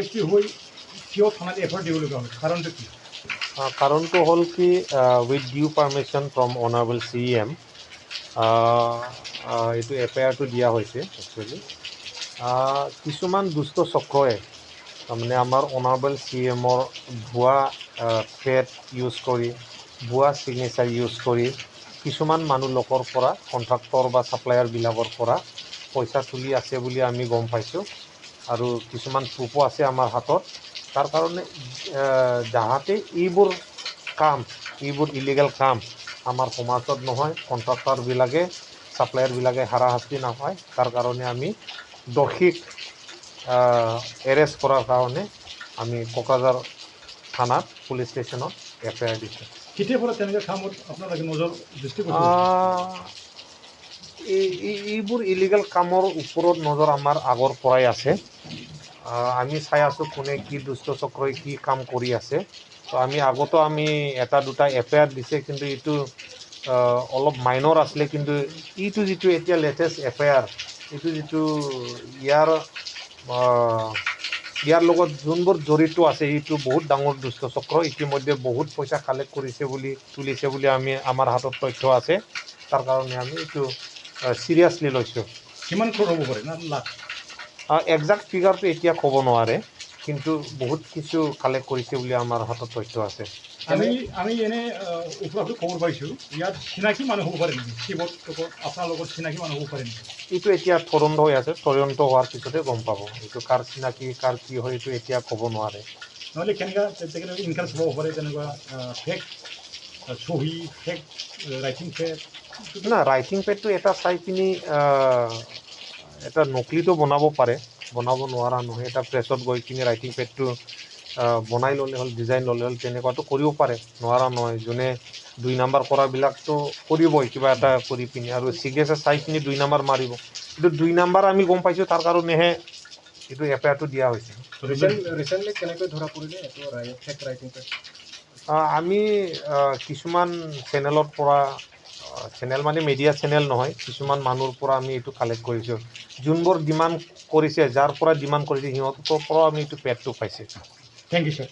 উপস্থিত হৈ কিয় থানাত এফআইআৰ দিবলগা হ'ল কাৰণটো কি কাৰণটো হ'ল কি with due permission from honourable CM এইটো FIRটো দিয়া হৈছে একচুৱেলি কিছুমান দুষ্ট চক্ৰই তাৰমানে আমাৰ অনাৰেবল CMৰ ভুৱা থ্ৰেট ইউজ কৰি ভুৱা ছিগনেচাৰ ইউজ কৰি কিছুমান মানুহ লোকৰ পৰা কণ্ট্ৰাক্টৰ বা ছাপ্লায়াৰবিলাকৰ পৰা পইচা তুলি আছে বুলি আমি গম পাইছোঁ আৰু কিছুমান প্ৰুফো আছে আমাৰ হাতত তাৰ কাৰণে যাহাতে এইবোৰ ইলিগেল কাম আমাৰ সমাজত নহয় কণ্ট্ৰাক্টৰবিলাকে ছাপ্লায়াৰবিলাকে হাৰাশাস্তি নাপায় তাৰ কাৰণে আমি দোষীক এৰেষ্ট কৰাৰ কাৰণে আমি কোকৰাঝাৰ থানাত পুলিচ ষ্টেচনত FIR দিছোঁ কেতিয়াৰ পৰা তেনেকৈ কামত আপোনালোকে নজৰ দৃষ্টি এইবোৰ ইলিগেল কামৰ ওপৰত নজৰ আমাৰ আগৰ পৰাই আছে আমি চাই আছোঁ কোনে কি দুষ্ট চক্ৰই কি কাম কৰি আছে তো আমি আগতো আমি এটা দুটা FIR দিছে কিন্তু এইটো অলপ মাইনৰ আছিলে কিন্তু এইটো যিটো এতিয়া লেটেষ্ট FIR এইটো যিটো ইয়াৰ লগত যোনবোৰ জড়িত আছে এইটো বহুত ডাঙৰ দুষ্ট চক্ৰ ইতিমধ্যে বহুত পইচা কালেক্ট কৰিছে বুলি তুলিছে বুলি আমাৰ হাতত তথ্য আছে তাৰ কাৰণে আমি এইটো চিৰিয়াছলি লৈছোঁ কিমান ক্ৰ'ৰ হ'ব পাৰে না লাখ একজাক্ট ফিগাৰটো এতিয়া ক'ব নোৱাৰে কিন্তু বহুত কিছু কালেক্ট কৰিছে বুলি আমাৰ হাতত তথ্য আছে আমি এনে ওপৰতো খবৰ পাইছোঁ ইয়াত চিনাকি মানুহ হ'ব পাৰে নেকি আপোনাৰ লগত চিনাকি মানুহ হ'ব পাৰে নেকি এইটো এতিয়া তদন্ত হৈ আছে তদন্ত হোৱাৰ পিছতে গম পাব এইটো কাৰ চিনাকি কাৰ কি হয় এইটো এতিয়া ক'ব নোৱাৰে নহ'লে কেনেকুৱা ইনকাৰেজ হ'ব পাৰে তেনেকুৱা ফেক চহী ফেক ৰাইটিং পেড না ৰাইটিং পেডটো এটা চাই পিনি এটা নকলিটো বনাব পাৰে বনাব নোৱাৰা নহয় এটা প্ৰেছত গৈ কিনি ৰাইটিং পেডটো বনাই ল'লে হ'ল ডিজাইন ল'লে হ'ল তেনেকুৱাটো কৰিব পাৰে নোৱাৰা নহয় যোনে 2 নম্বৰ কৰাবিলাকতো কৰিবই কিবা এটা কৰি পিনি আৰু চিগনেচাৰ চাই পিনি 2 নম্বৰ মাৰিব কিন্তু 2 নম্বৰ আমি গম পাইছোঁ তাৰ কাৰণেহে এইটো FIRটো দিয়া হৈছে ৰিচেণ্টলি কেনেকৈ ধৰা পৰিলে এইটো ফেক ৰাইটিং পেড আমি কিছুমান চেনেলৰ পৰা চেনেল মানে মিডিয়া চেনেল নহয় কিছুমান মানুহৰ পৰা আমি এইটো কালেক্ট কৰিছোঁ যোনবোৰ ডিমাণ্ড কৰিছে যাৰ পৰা ডিমাণ্ড কৰিছে সিহঁতৰ পৰাও আমি এইটো পেডটো পাইছোঁ থেংক ইউ ছাৰ